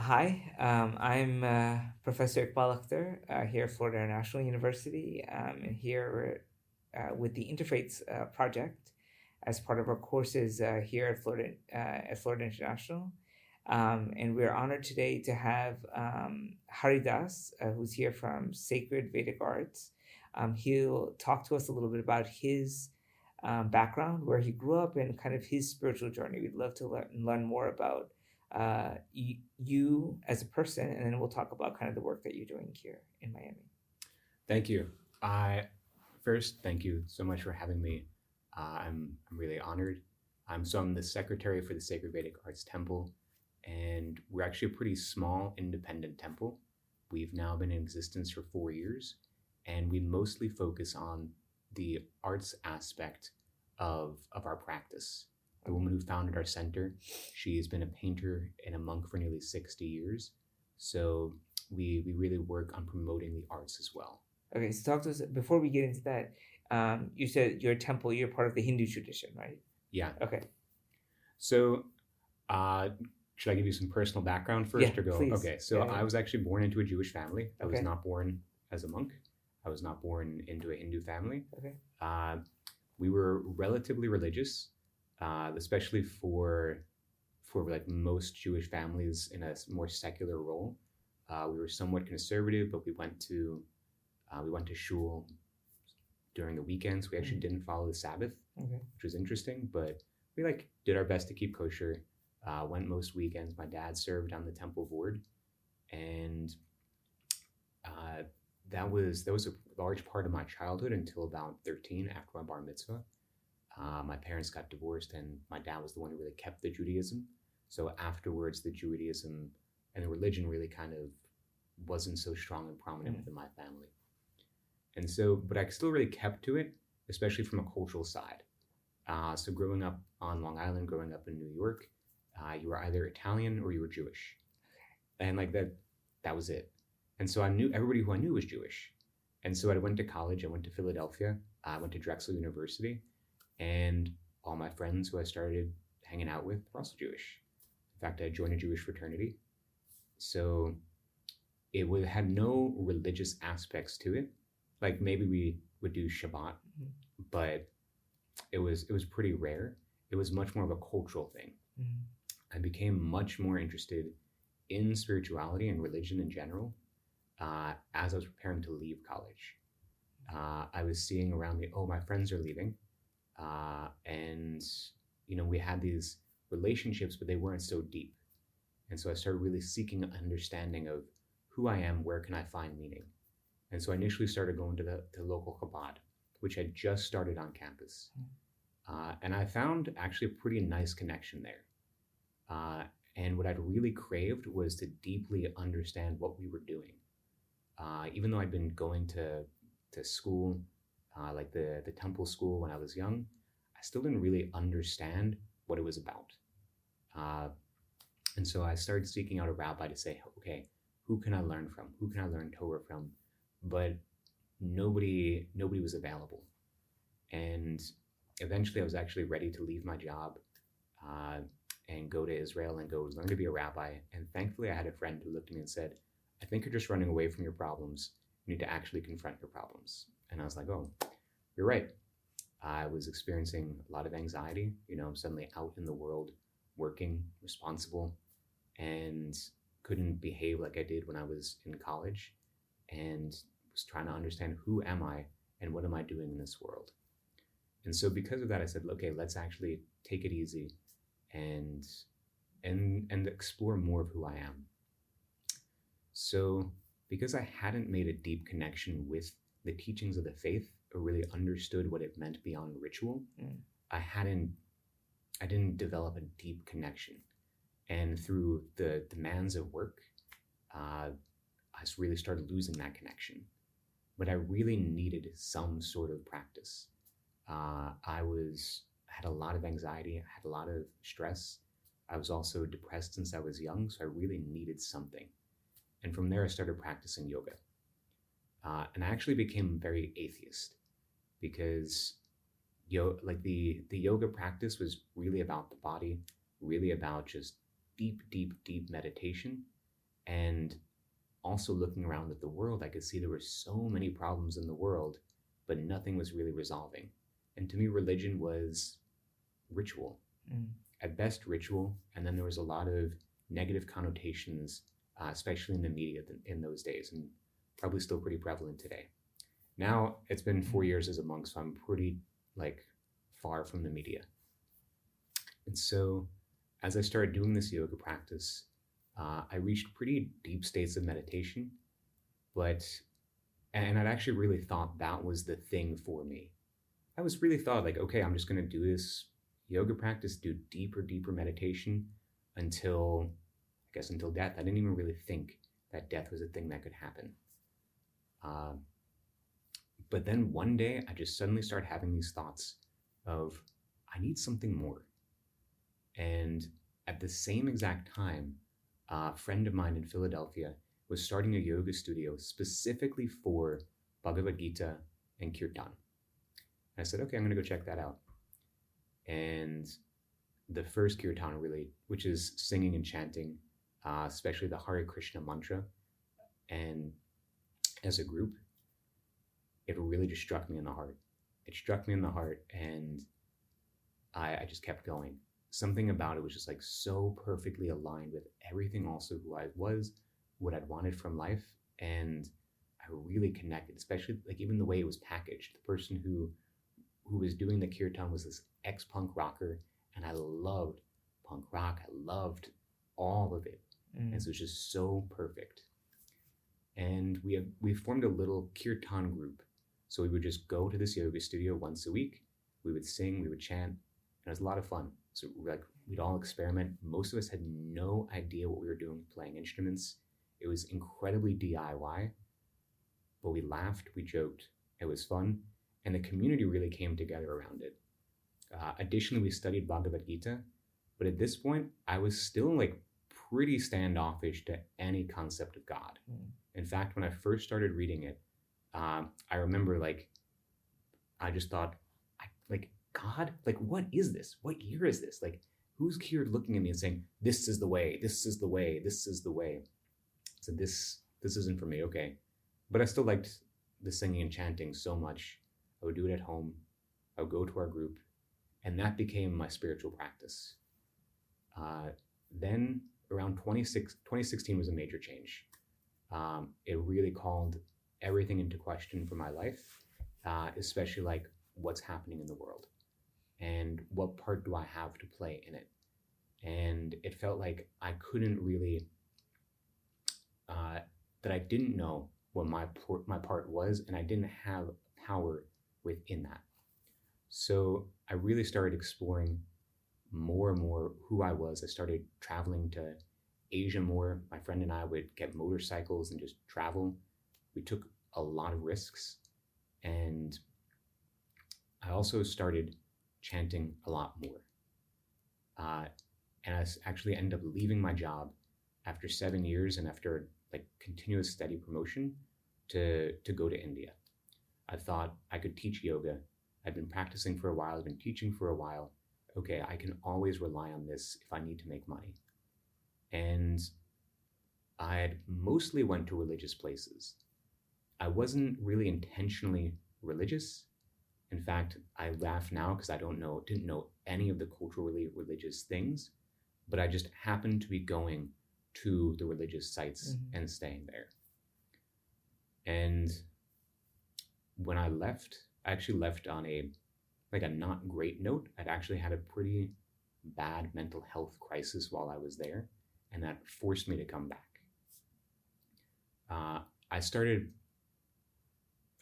Hi, I'm Professor Iqbal Akhtar here at Florida International University, and here with the Interfaiths Project as part of our courses here at Florida International. And we're honored today to have Haridas, who's here from Sacred Vedic Arts. He'll talk to us a little bit about his background, where he grew up, and kind of his spiritual journey. We'd love to learn more about you as a person, and then we'll talk about kind of the work that you're doing here in Miami. Thank you. First, thank you so much for having me. I'm really honored. I'm the secretary for the Sacred Vedic Arts Temple, and we're actually a pretty small independent temple. We've now been in existence for 4 years, and we mostly focus on the arts aspect of our practice. The woman who founded our center, she's been a painter and a monk for nearly 60 years. So we really work on promoting the arts as well. Okay, so talk to us, before we get into that, you said your temple, you're part of the Hindu tradition, right? Yeah. Okay. So should I give you some personal background first, Yeah, or go? please. Okay, so Yeah. I was actually born into a Jewish family. I was Okay. not born as a monk. I was not born into a Hindu family. Okay. We were relatively religious, especially for like most Jewish families in a more secular role. We were somewhat conservative, but we went to shul during the weekends. We actually didn't follow the Sabbath, Okay. which was interesting, but we did our best to keep kosher. Went most weekends. My dad served on the temple board, and that was a large part of my childhood until about 13, after my bar mitzvah. My parents got divorced, and my dad was the one who really kept the Judaism. So afterwards, the Judaism and the religion really kind of wasn't so strong and prominent within my family. And so, but I still really kept to it, especially from a cultural side. So growing up on Long Island, growing up in New York, you were either Italian or you were Jewish. And that was it. And so I knew everybody who I knew was Jewish. And so I went to college, I went to Philadelphia, I went to Drexel University, and all my friends who I started hanging out with were also Jewish. In fact, I joined a Jewish fraternity. So it had no religious aspects to it. Like maybe we would do Shabbat, but it was pretty rare. It was much more of a cultural thing. I became much more interested in spirituality and religion in general as I was preparing to leave college. I was seeing around me, oh, my friends are leaving. And, we had these relationships, but they weren't so deep. And so I started really seeking an understanding of who I am, where can I find meaning? And so I initially started going to the local Chabad, which had just started on campus. And I found actually a pretty nice connection there. And what I'd really craved was to deeply understand what we were doing. Even though I'd been going to school, like the temple school when I was young, I still didn't really understand what it was about. And so I started seeking out a rabbi to say, okay, who can I learn from? Who can I learn Torah from? But nobody was available. And eventually I was actually ready to leave my job and go to Israel and go learn to be a rabbi. And thankfully I had a friend who looked at me and said, I think you're just running away from your problems. You need to actually confront your problems. And I was like, oh, you're right. I was experiencing a lot of anxiety. I'm suddenly out in the world, working, responsible, and couldn't behave like I did when I was in college, and was trying to understand who am I and what am I doing in this world. And so because of that, I said, okay, let's actually take it easy and explore more of who I am. So because I hadn't made a deep connection with the teachings of the faith or really understood what it meant beyond ritual, I didn't develop a deep connection. And through the demands of work, I really started losing that connection. But I really needed some sort of practice. I had a lot of anxiety, I had a lot of stress. I was also depressed since I was young, so I really needed something. And from there, I started practicing yoga. And I actually became very atheist because the yoga practice was really about the body, really about just deep, deep, deep meditation. And also looking around at the world, I could see there were so many problems in the world, but nothing was really resolving. And to me, religion was ritual, at best ritual. And then there was a lot of negative connotations, especially in the media in those days, and probably still pretty prevalent today. Now it's been 4 years as a monk, so I'm pretty far from the media. And so as I started doing this yoga practice, I reached pretty deep states of meditation, and I'd actually really thought that was the thing for me. I was really thought okay, I'm just going to do this yoga practice, do deeper meditation until death. I didn't even really think that death was a thing that could happen. But then one day I just suddenly started having these thoughts of, I need something more. And at the same exact time, a friend of mine in Philadelphia was starting a yoga studio specifically for Bhagavad Gita and Kirtan. And I said, okay, I'm going to go check that out. And the first Kirtan really, which is singing and chanting, especially the Hare Krishna mantra, and as a group, it really just struck me in the heart. It struck me in the heart, and I just kept going. Something about it was just so perfectly aligned with everything also who I was, what I'd wanted from life, and I really connected, especially even the way it was packaged. The person who was doing the kirtan was this ex-punk rocker, and I loved punk rock. I loved all of it. And so it was just so perfect. And we formed a little kirtan group. So we would just go to this yoga studio once a week. We would sing, we would chant, and it was a lot of fun. So we'd all experiment. Most of us had no idea what we were doing, playing instruments. It was incredibly DIY, but we laughed, we joked. It was fun, and the community really came together around it. Additionally, we studied Bhagavad Gita, but at this point, I was still pretty standoffish to any concept of God. In fact, when I first started reading it, I remember I just thought, God, what is this? What year is this? Who's here looking at me and saying, this is the way, this is the way, this is the way? So this isn't for me, okay. But I still liked the singing and chanting so much. I would do it at home. I would go to our group, and that became my spiritual practice. Then around 2016 was a major change. It really called everything into question for my life, especially what's happening in the world and what part do I have to play in it. And it felt like I couldn't really, that I didn't know what my part was, and I didn't have power within that. So I really started exploring more and more who I was. I started traveling to Asia more. My friend and I would get motorcycles and just travel. We took a lot of risks, and I also started chanting a lot more. And I actually ended up leaving my job after 7 years and after continuous steady promotion to go to India. I thought I could teach yoga. I'd been practicing for a while, I'd been teaching for a while. Okay, I can always rely on this if I need to make money. And I had mostly went to religious places. I wasn't really intentionally religious. In fact, I laugh now because I didn't know any of the culturally religious things, but I just happened to be going to the religious sites and staying there. And when I left, I actually left on a not great note. I'd actually had a pretty bad mental health crisis while I was there, and that forced me to come back. I started,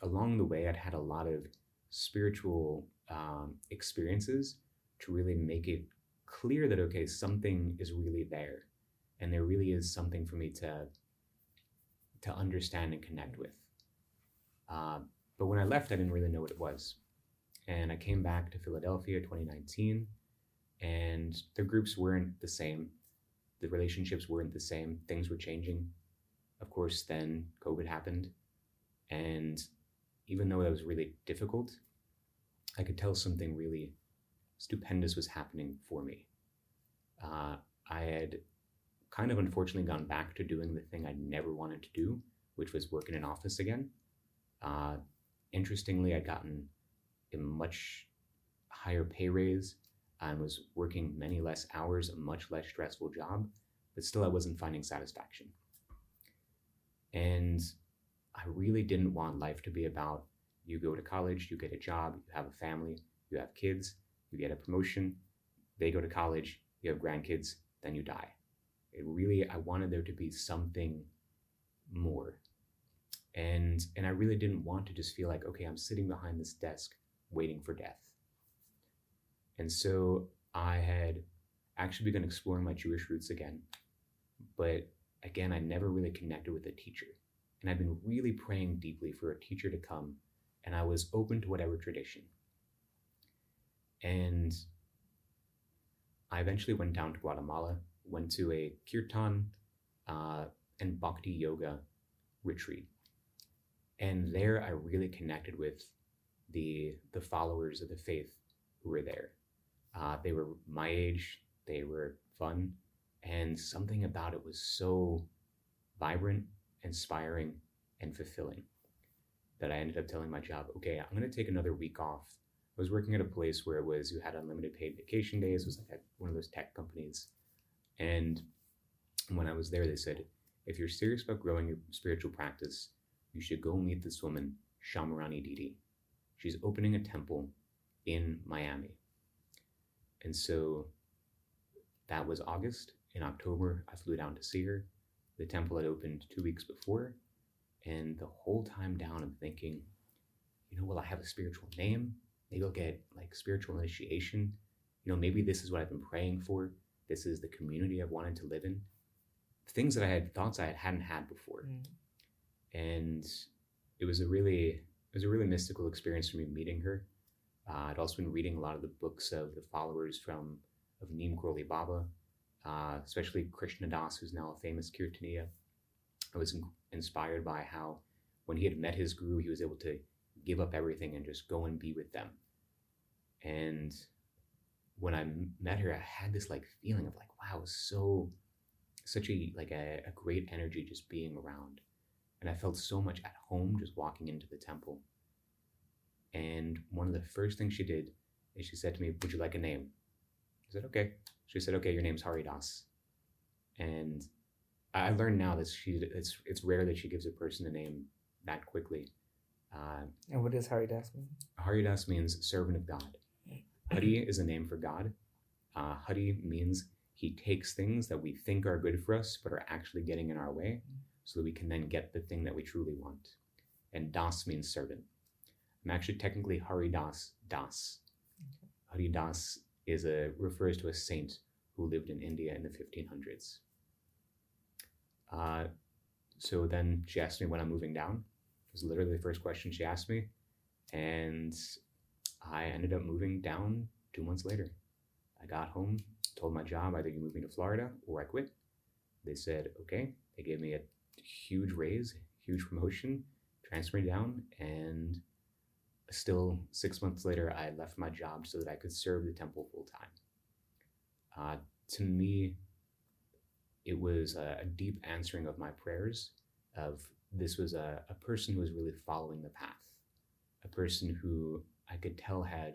along the way, I'd had a lot of spiritual experiences to really make it clear that, okay, something is really there, and there really is something for me to understand and connect with. But when I left, I didn't really know what it was. And I came back to Philadelphia 2019, and the groups weren't the same. The relationships weren't the same. Things were changing. Of course, then COVID happened. And even though that was really difficult, I could tell something really stupendous was happening for me. I had kind of unfortunately gone back to doing the thing I never wanted to do, which was work in an office again. Interestingly, I'd gotten a much higher pay raise and was working many less hours, a much less stressful job, but still I wasn't finding satisfaction. And I really didn't want life to be about you go to college, you get a job, you have a family, you have kids, you get a promotion, they go to college, you have grandkids, then you die. I wanted there to be something more. And I really didn't want to just feel like, okay, I'm sitting behind this desk waiting for death. And so I had actually begun exploring my Jewish roots again. But again, I never really connected with a teacher. And I've been really praying deeply for a teacher to come, and I was open to whatever tradition. And I eventually went down to Guatemala, went to a Kirtan and Bhakti Yoga retreat. And there I really connected with the followers of the faith who were there. They were my age, they were fun, and something about it was so vibrant, inspiring, and fulfilling that I ended up telling my job, okay, I'm going to take another week off. I was working at a place where you had unlimited paid vacation days. It was like one of those tech companies. And when I was there, they said, if you're serious about growing your spiritual practice, you should go meet this woman, Shamarani Didi. She's opening a temple in Miami. And so that was August. In October, I flew down to see her. The temple had opened 2 weeks before. And the whole time down, I'm thinking, will I have a spiritual name? Maybe I'll get like spiritual initiation. Maybe this is what I've been praying for. This is the community I've wanted to live in. Things that I had thoughts I hadn't had before. And it was a really mystical experience for me meeting her. I'd also been reading a lot of the books of the followers of Neem Karoli Baba, especially Krishna Das, who's now a famous Kirtaniya. I was inspired by how when he had met his guru, he was able to give up everything and just go and be with them. And when I met her, I had this like feeling of like, wow, it was such a great energy just being around. And I felt so much at home just walking into the temple. And one of the first things she did is she said to me, would you like a name? I said, okay. She said, okay, your name's Haridas. And I learned now that it's rare that she gives a person a name that quickly. And what does Haridas mean? Haridas means servant of God. Hari is a name for God. Hari means he takes things that we think are good for us but are actually getting in our way so that we can then get the thing that we truly want. And Das means servant. I'm actually technically Haridas Das. Okay. Haridas refers to a saint who lived in India in the 1500s. So then she asked me when I'm moving down. It was literally the first question she asked me. And I ended up moving down 2 months later. I got home, told my job, either you're moving to Florida or I quit. They said, okay. They gave me a huge raise, huge promotion, transferred me down, and still 6 months later, I left my job so that I could serve the temple full time. To me, it was a deep answering of my prayers of this was a person who was really following the path, a person who I could tell had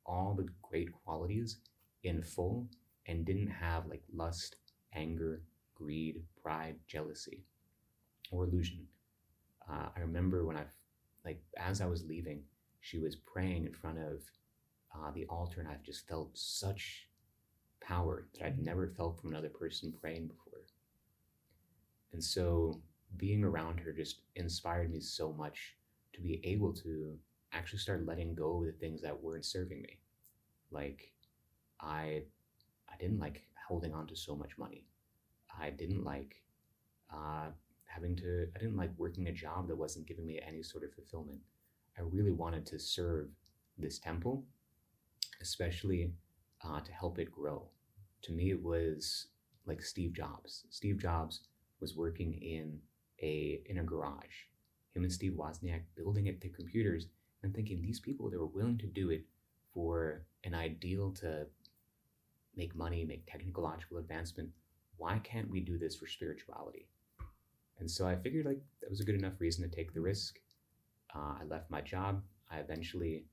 all the great qualities in full and didn't have like lust, anger, greed, pride, jealousy, or illusion. I remember when as I was leaving, she was praying in front of the altar, and I just felt such power that I'd never felt from another person praying before. And so being around her just inspired me so much to be able to actually start letting go of the things that weren't serving me. Like I didn't like holding on to so much money. I didn't like I didn't like working a job that wasn't giving me any sort of fulfillment. I really wanted to serve this temple, especially to help it grow. To me, it was like Steve Jobs. Steve Jobs was working in a garage. Him and Steve Wozniak building it through computers, and thinking these people, they were willing to do it for an ideal to make money, make technological advancement. why can't we do this for spirituality? And so I figured like that was a good enough reason to take the risk. I left my job. I eventually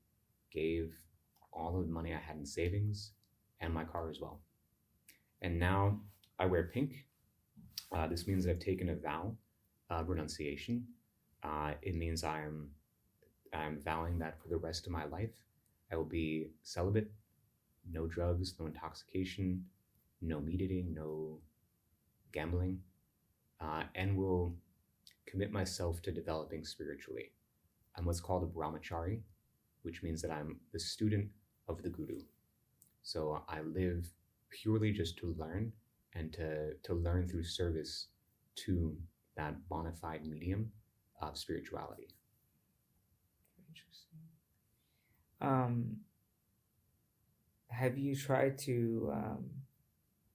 gave all of the money I had in savings and my car as well. And now I wear pink. This means I've taken a vow of renunciation. It means I'm vowing that for the rest of my life, I will be celibate, no drugs, no intoxication, no meat eating, no gambling, and will commit myself to developing spiritually. I'm what's called a Brahmachari, which means that I'm the student of the Guru. So I live purely just to learn and to learn through service to that bona fide medium of spirituality. Interesting. Have you tried to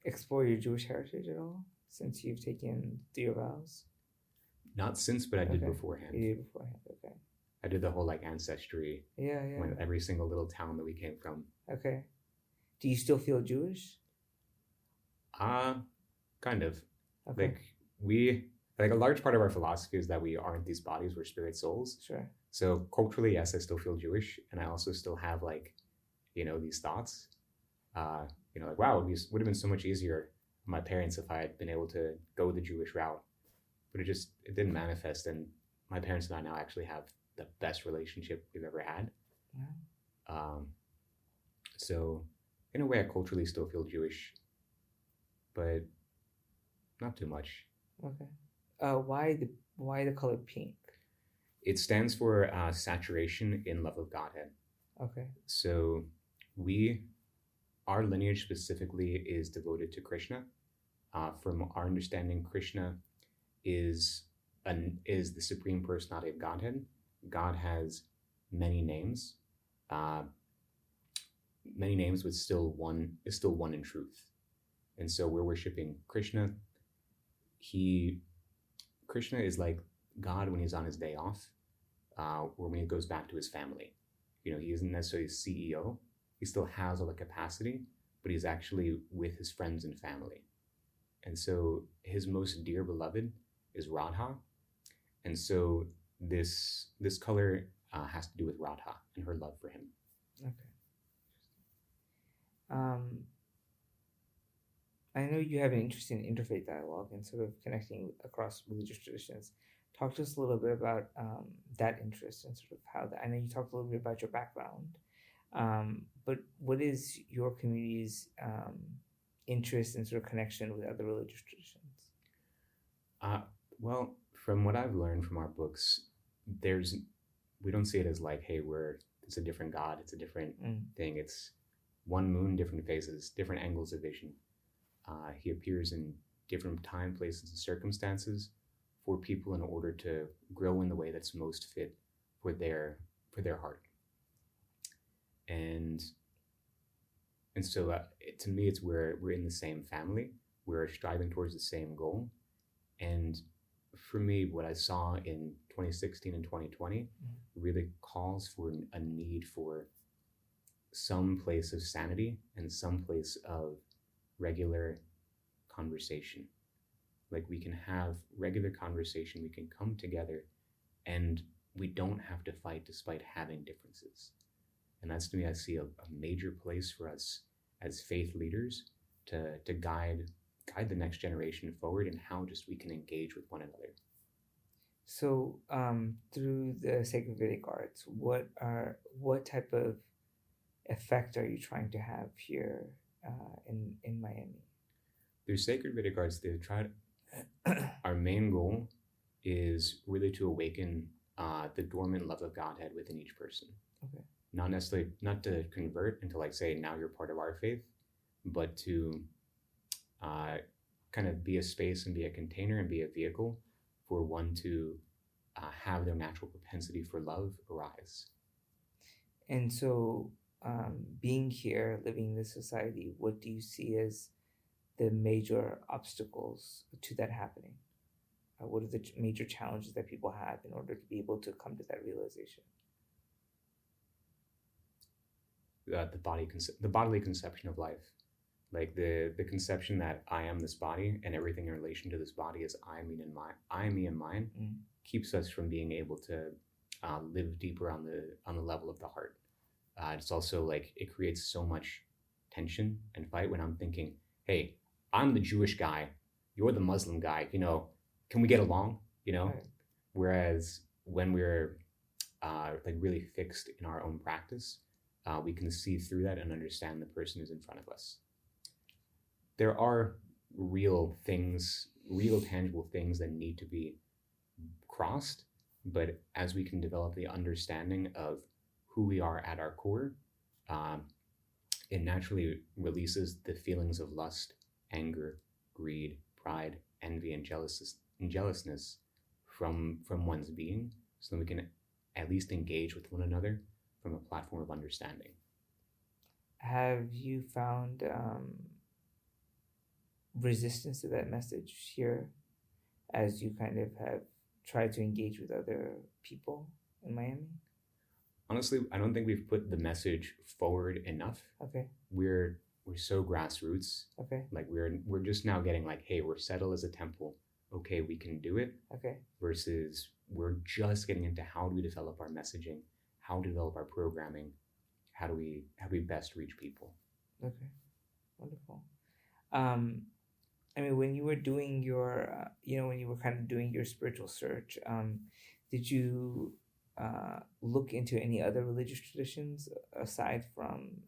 explore your Jewish heritage at all since you've taken your vows? Not since, but I did beforehand. You did beforehand, okay. I did the whole like ancestry. Yeah. With every single little town that we came from. Okay. Do you still feel Jewish? Kind of. Okay. Like a large part of our philosophy is that we aren't these bodies, we're spirit souls. Sure. So culturally, yes, I still feel Jewish, and I also still have like, these thoughts. Like wow, it would have been so much easier for my parents if I had been able to go the Jewish route, but it didn't manifest. And my parents and I now actually have the best relationship we've ever had. Yeah. So in a way, I culturally still feel Jewish, but not too much. Okay. Why the color pink? It stands for saturation in love of Godhead. Okay. So our lineage specifically is devoted to Krishna. From our understanding, Krishna is the supreme personality of Godhead. God has many names, but still one in truth. And so we're worshiping Krishna. Krishna is like God when he's on his day off, or when he goes back to his family. He isn't necessarily a CEO. He still has all the capacity, but he's actually with his friends and family. And so his most dear beloved is Radha. And so this color has to do with Radha and her love for him. Okay. I know you have an interest in interfaith dialogue and sort of connecting across religious traditions. Talk to us a little bit about that interest and sort of how that. I know you talked a little bit about your background, but what is your community's interest and sort of connection with other religious traditions? Well, from what I've learned from our books, we don't see it as like, hey, it's a different God, it's a different thing. It's one moon, different phases, different angles of vision. He appears in different time, places, and circumstances for people in order to grow in the way that's most fit for their heart. And so to me, it's where we're in the same family, we're striving towards the same goal. And for me, what I saw in 2016 and 2020 really calls for a need for some place of sanity and some place of regular conversation. Like we can have regular conversation, we can come together, and we don't have to fight despite having differences. And that's, to me, I see a major place for us as faith leaders to guide the next generation forward in how just we can engage with one another. So through the Sacred Vedic Arts, what type of effect are you trying to have here in Miami? Through Sacred Vedic Arts, they've tried. Our main goal is really to awaken the dormant love of Godhead within each person. Okay. Not to convert into like say now you're part of our faith, but to kind of be a space and be a container and be a vehicle for one to have their natural propensity for love arise. And so being here, living in this society, what do you see as the major obstacles to that happening? What are the major challenges that people have in order to be able to come to that realization? The bodily conception of life, Like the conception that I am this body and everything in relation to this body is I, me, and mine, keeps us from being able to live deeper on the level of the heart. It's also like it creates so much tension and fight when I'm thinking, hey, I'm the Jewish guy, you're the Muslim guy, can we get along? Right. Whereas when we're like really fixed in our own practice, we can see through that and understand the person who's in front of us. There are real tangible things that need to be crossed, but as we can develop the understanding of who we are at our core, it naturally releases the feelings of lust, anger, greed, pride, envy, and jealousness from one's being, so that we can at least engage with one another from a platform of understanding. Have you found resistance to that message here as you kind of have tried to engage with other people in Miami? Honestly, I don't think we've put the message forward enough. Okay. We're so grassroots. Okay. Like we're just now getting like, hey, we're settled as a temple. Okay, we can do it. Okay. Versus we're just getting into how do we develop our messaging, how to develop our programming, how do we best reach people. Okay. Wonderful. I mean, when you were doing your, when you were kind of doing your spiritual search, did you look into any other religious traditions aside from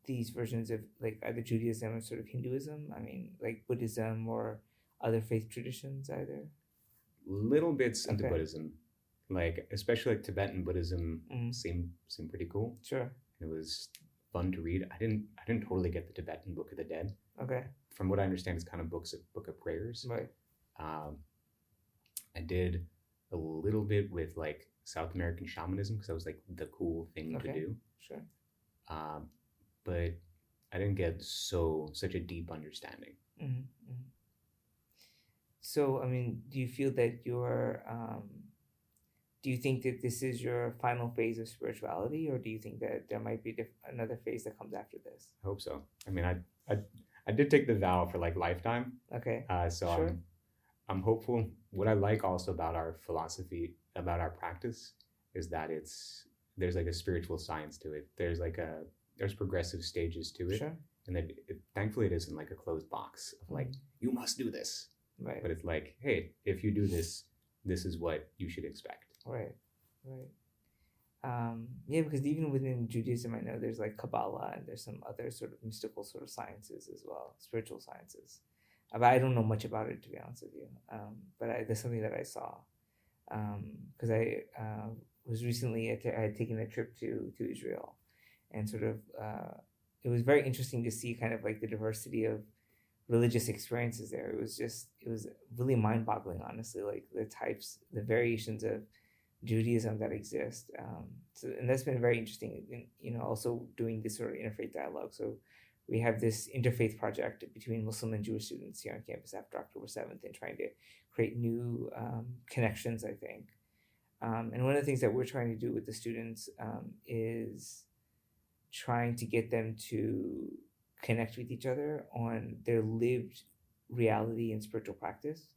these versions of like either Judaism or sort of Hinduism? I mean, like Buddhism or other faith traditions either? Little bits into Okay. Buddhism, like especially like Tibetan Buddhism seemed pretty cool. Sure. It was fun to read. I didn't totally get the Tibetan Book of the Dead. Okay. From what I understand, it's kind of book of prayers. Right. I did a little bit with like South American shamanism because that was like the cool thing to do. Sure. But I didn't get such a deep understanding. Mm-hmm. Mm-hmm. So, I mean, do you feel that do you think that this is your final phase of spirituality, or do you think that there might be another phase that comes after this? I hope so. I mean, I did take the vow for like lifetime. Okay. So sure. I'm hopeful. What I like also about our philosophy, about our practice, is that there's like a spiritual science to it. There's progressive stages to it. Sure. And that thankfully it isn't like a closed box of like, you must do this. Right. But it's like, hey, if you do this, this is what you should expect. Right. Yeah, because even within Judaism, I know there's like Kabbalah and there's some other sort of mystical sort of sciences as well, spiritual sciences. But I don't know much about it, to be honest with you. But that's something that I saw. Because I was recently, I had taken a trip to Israel, and sort of it was very interesting to see kind of like the diversity of religious experiences there. It was really mind-boggling, honestly, like the variations of Judaism that exist. And that's been very interesting, also doing this sort of interfaith dialogue. So we have this Interfaiths Project between Muslim and Jewish students here on campus after October 7th and trying to create new connections, I think. And one of the things that we're trying to do with the students is trying to get them to connect with each other on their lived reality and spiritual practice.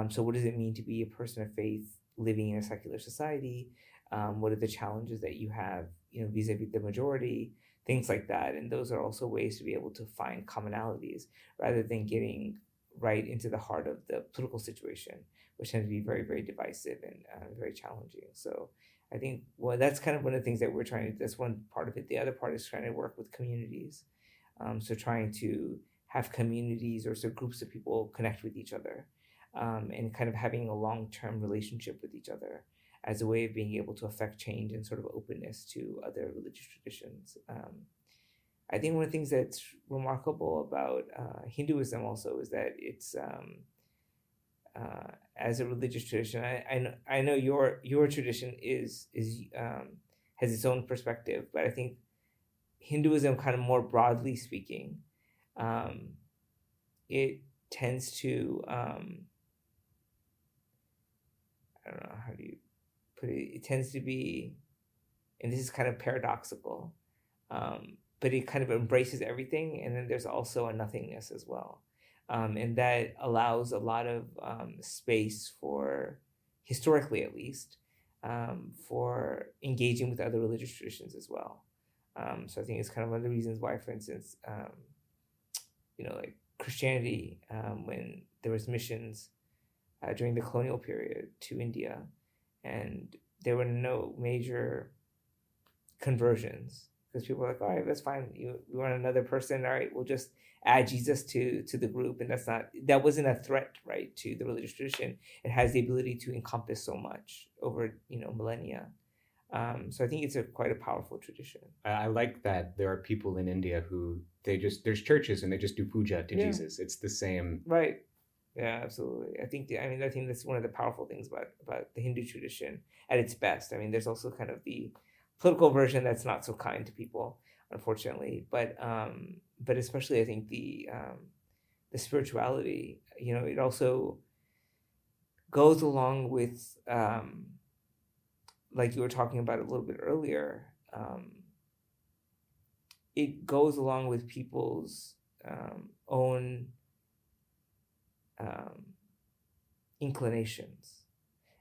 So what does it mean to be a person of faith living in a secular society? What are the challenges that you have, vis-a-vis the majority, things like that. And those are also ways to be able to find commonalities rather than getting right into the heart of the political situation, which tends to be very, very divisive and very challenging. So I think, that's kind of one of the things that we're trying to, that's one part of it. The other part is trying to work with communities. So trying to have communities or so groups of people connect with each other, and kind of having a long-term relationship with each other as a way of being able to affect change and sort of openness to other religious traditions. I think one of the things that's remarkable about Hinduism also is that it's as a religious tradition. I know your tradition is has its own perspective, but I think Hinduism, kind of more broadly speaking, it tends to I don't know, how do you put it? It tends to be, and this is kind of paradoxical, but it kind of embraces everything, and then there's also a nothingness as well, and that allows a lot of space for, historically at least, for engaging with other religious traditions as well. So I think it's kind of one of the reasons why, for instance, like Christianity, when there was missions during the colonial period to India, and there were no major conversions because people were like, all right, that's fine. We want another person. All right, we'll just add Jesus to the group. And that wasn't a threat, right, to the religious tradition. It has the ability to encompass so much over, millennia. So I think it's quite a powerful tradition. I like that there are people in India who there's churches and they just do puja to Jesus. It's the same. Right. Yeah, absolutely. I think that's one of the powerful things about the Hindu tradition at its best. I mean, there's also kind of the political version that's not so kind to people, unfortunately. But especially I think the spirituality, it also goes along with, like you were talking about a little bit earlier, it goes along with people's own inclinations.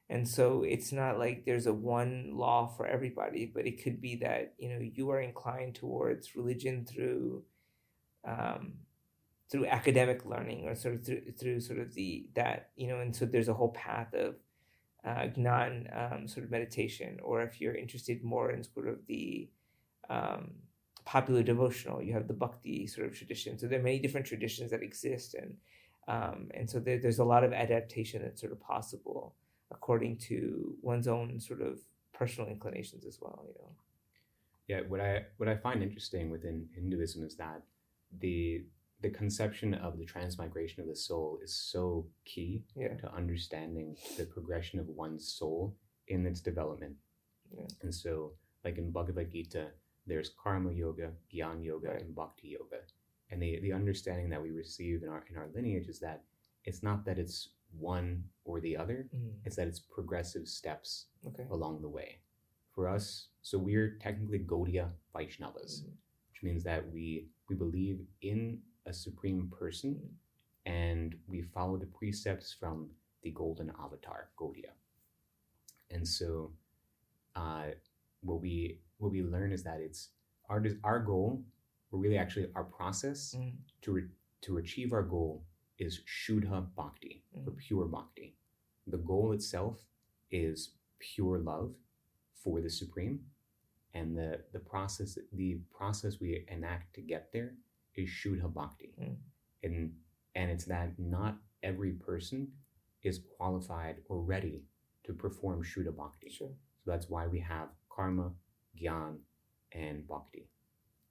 And so it's not like there's a one law for everybody, but it could be that, you are inclined towards religion through academic learning, or sort of through sort of and so there's a whole path of Gnan sort of meditation, or if you're interested more in sort of the popular devotional, you have the Bhakti sort of tradition. So there are many different traditions that exist, and so there's a lot of adaptation that's sort of possible according to one's own sort of personal inclinations as well. Yeah, what I find interesting within Hinduism is that the conception of the transmigration of the soul is so key to understanding the progression of one's soul in its development. Yeah. And so, like in Bhagavad Gita, there's karma yoga, jnana yoga, and bhakti yoga. And the understanding that we receive in our lineage is that it's not that it's one or the other, it's that it's progressive steps along the way. For us, so we're technically Gaudiya Vaishnavas, which means that we believe in a supreme person, and we follow the precepts from the golden avatar, Gaudiya. And so what we learn is that it's our goal, or really actually our process to achieve our goal is Shuddha Bhakti, or pure Bhakti. The goal itself is pure love for the Supreme, and the process we enact to get there is Shuddha Bhakti. And it's that not every person is qualified or ready to perform Shuddha Bhakti. Sure. So that's why we have karma, jnana, and bhakti.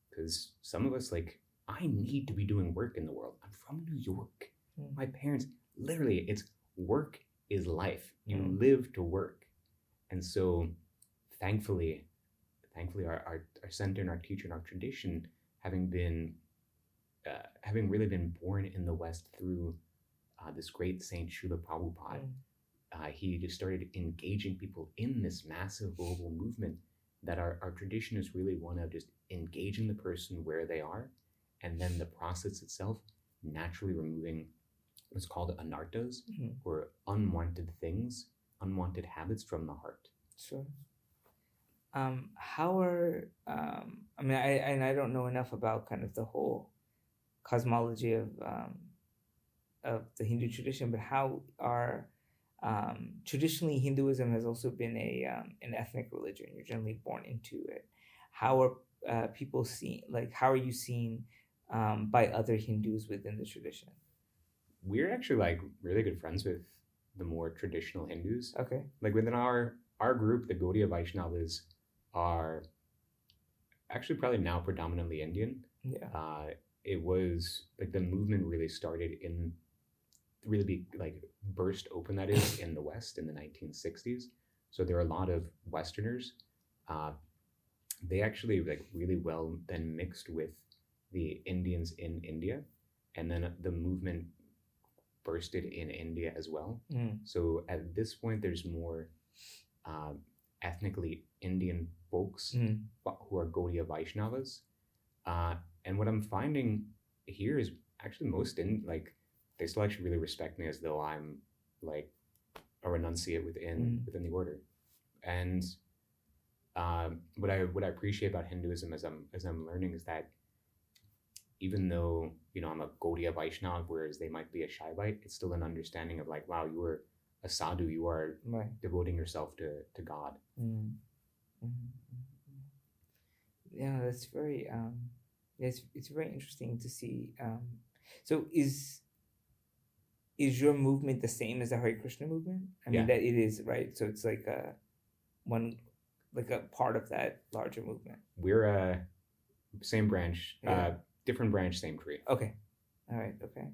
Because some of us, I need to be doing work in the world. I'm from New York. My parents, literally, it's work is life. You live to work. And so thankfully our center and our teacher and our tradition, having really been born in the West through this great saint Srila Prabhupada, he just started engaging people in this massive global movement that our tradition is really one of just engaging the person where they are, and then the process itself naturally removing what's called anartas, or unwanted things, unwanted habits from the heart. Sure. How are I don't know enough about kind of the whole cosmology of the Hindu tradition, but how are traditionally Hinduism has also been an ethnic religion. You're generally born into it. How are people seen? How are you seen by other Hindus within the tradition? We're actually really good friends with the more traditional Hindus. Okay. Within our group, the Gaudiya Vaishnavas are actually probably now predominantly Indian. Yeah. It was the movement really started burst open, that is, in the West in the 1960s. So there are a lot of Westerners. They actually really well then mixed with the Indians in India, and then the movement bursted in India as well. So at this point, there's more ethnically Indian folks who are Gaudiya Vaishnavas, And what I'm finding here is actually they still actually really respect me as though I'm like a renunciate within the order. And what I appreciate about Hinduism as I'm learning is that even though I'm a Gaudiya Vaishnava, whereas they might be a Shaivite, it's still an understanding of like, wow, you are a sadhu, you are Right. devoting yourself to God. Yeah, that's very it's very interesting to see. So is your movement the same as the Hare Krishna movement? I mean, Yeah. that it is, right? So it's like a part of that larger movement. We're a same branch, Yeah. different branch, same tree. Okay. All right. Okay.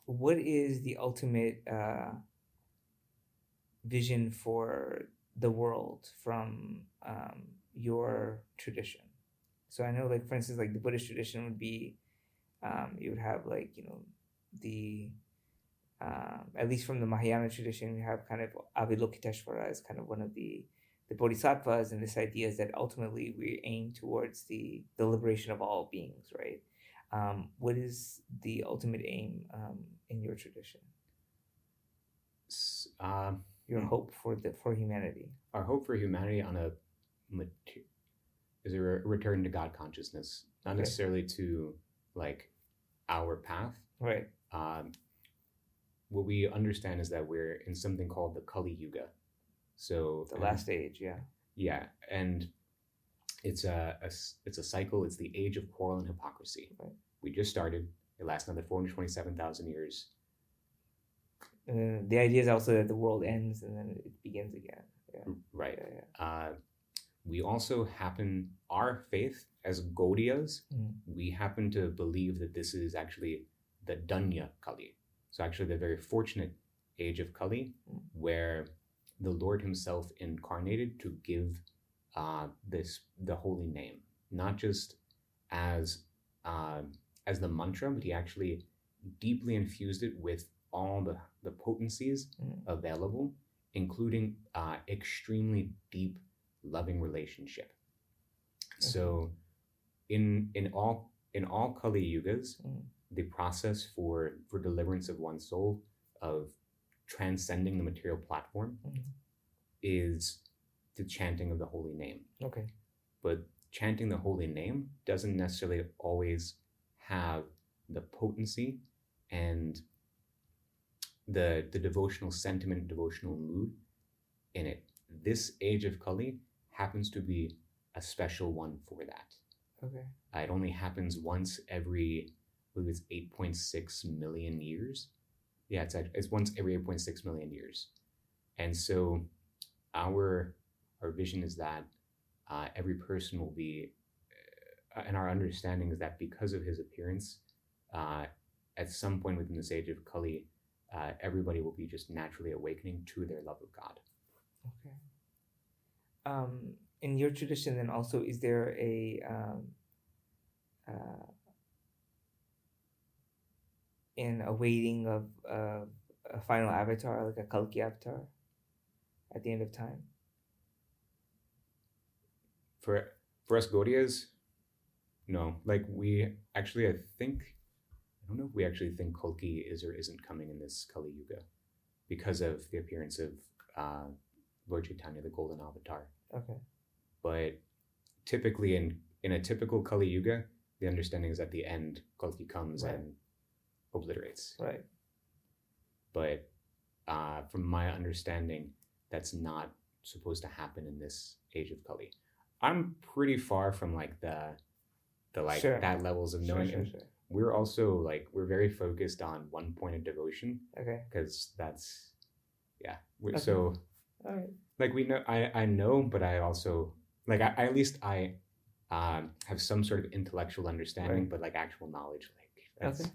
What is the ultimate vision for the world from your tradition? So I know, like, for instance, like the Buddhist tradition would be, you would have like, the at least from the Mahayana tradition, you have kind of Avalokiteshvara as kind of one of the bodhisattvas, and this idea is that ultimately we aim towards the liberation of all beings, right? What is the ultimate aim in your tradition? Your hope for humanity. Our hope for humanity is a return to God consciousness, not necessarily to like our path. Right. What we understand is that we're in something called the Kali Yuga. So the last age, yeah. Yeah, and it's a cycle. It's the age of quarrel and hypocrisy. Right. We just started. It lasts another 427,000 years. The idea is also that the world ends and then it begins again. Yeah. Right. Yeah. We also our faith as Gaudiyas, we happen to believe that this is actually the Danya Kali. So actually the very fortunate age of Kali, where the Lord himself incarnated to give the holy name, not just as the mantra, but he actually deeply infused it with all the potencies available, including extremely deep, loving relationship. So, in all Kali Yugas, the process for deliverance of one's soul, of transcending the material platform, is the chanting of the holy name. Okay. But chanting the holy name doesn't necessarily always have the potency and the devotional sentiment, devotional mood in it. This age of Kali happens to be a special one for that. Okay. It only happens once every, I believe it's 8.6 million years. Yeah, it's once every 8.6 million years. And so our vision is that every person will be, and our understanding is that because of his appearance, at some point within this age of Kali, everybody will be just naturally awakening to their love of God. Okay. In your tradition, then also, is there an awaiting of a final avatar, like a Kalki avatar, at the end of time? For us Gaudiyas, no. Like we actually, I don't know if we actually think Kalki is or isn't coming in this Kali Yuga because of the appearance of Lord Chaitanya, the Golden Avatar. Okay. But typically in a typical Kali Yuga, the understanding is at the end, Kalki comes and obliterates. Right. But from my understanding, that's not supposed to happen in this age of Kali. I'm pretty far from like the that levels of knowing. Sure. We're also like, we're very focused on one point of devotion. Okay. Because that's, yeah. Okay. So, all right. like we know, I know, but I also, like, at least I have some sort of intellectual understanding, but like actual knowledge, like that's a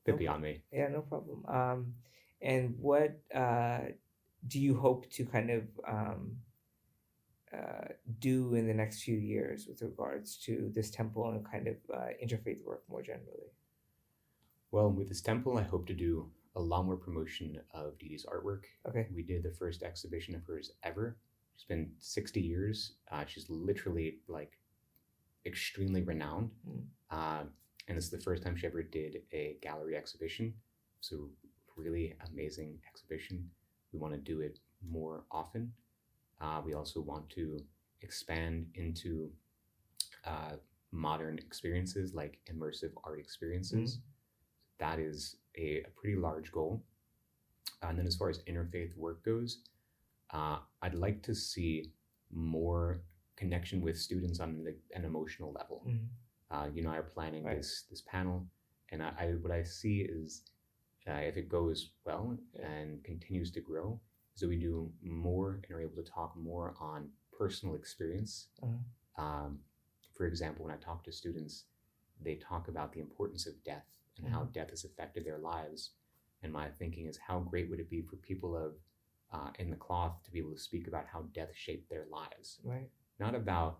bit beyond me. Yeah, no problem. And what do you hope to kind of do in the next few years with regards to this temple and kind of interfaith work more generally? Well, with this temple, I hope to do a lot more promotion of Dee Dee's artwork. Okay. We did the first exhibition of hers ever. It's been 60 years. She's literally like extremely renowned. Mm. And it's the first time she ever did a gallery exhibition. So really amazing exhibition. We want to do it more often. We also want to expand into modern experiences like immersive art experiences. That is a pretty large goal. And then as far as interfaith work goes, I'd like to see more connection with students on an emotional level. You and I are planning this panel, and what I see is if it goes well and continues to grow, is that we do more and are able to talk more on personal experience. For example, when I talk to students, they talk about the importance of death and how death has affected their lives. And my thinking is, how great would it be for people of in the cloth to be able to speak about how death shaped their lives? Right. Not about,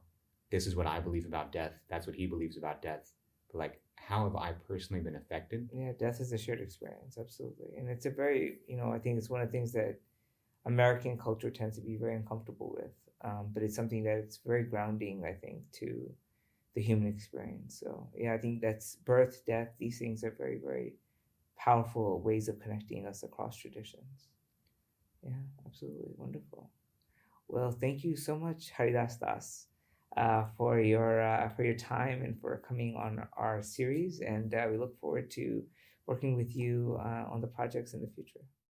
this is what I believe about death, that's what he believes about death, but like, how have I personally been affected? Yeah, death is a shared experience, absolutely. And it's a very, I think it's one of the things that American culture tends to be very uncomfortable with. But it's something that it's very grounding, I think, to the human experience. So yeah, I think that's birth, death, these things are very, very powerful ways of connecting us across traditions. Yeah, absolutely. Wonderful. Well, thank you so much, Haridas Das, for your time and for coming on our series. And we look forward to working with you on the projects in the future.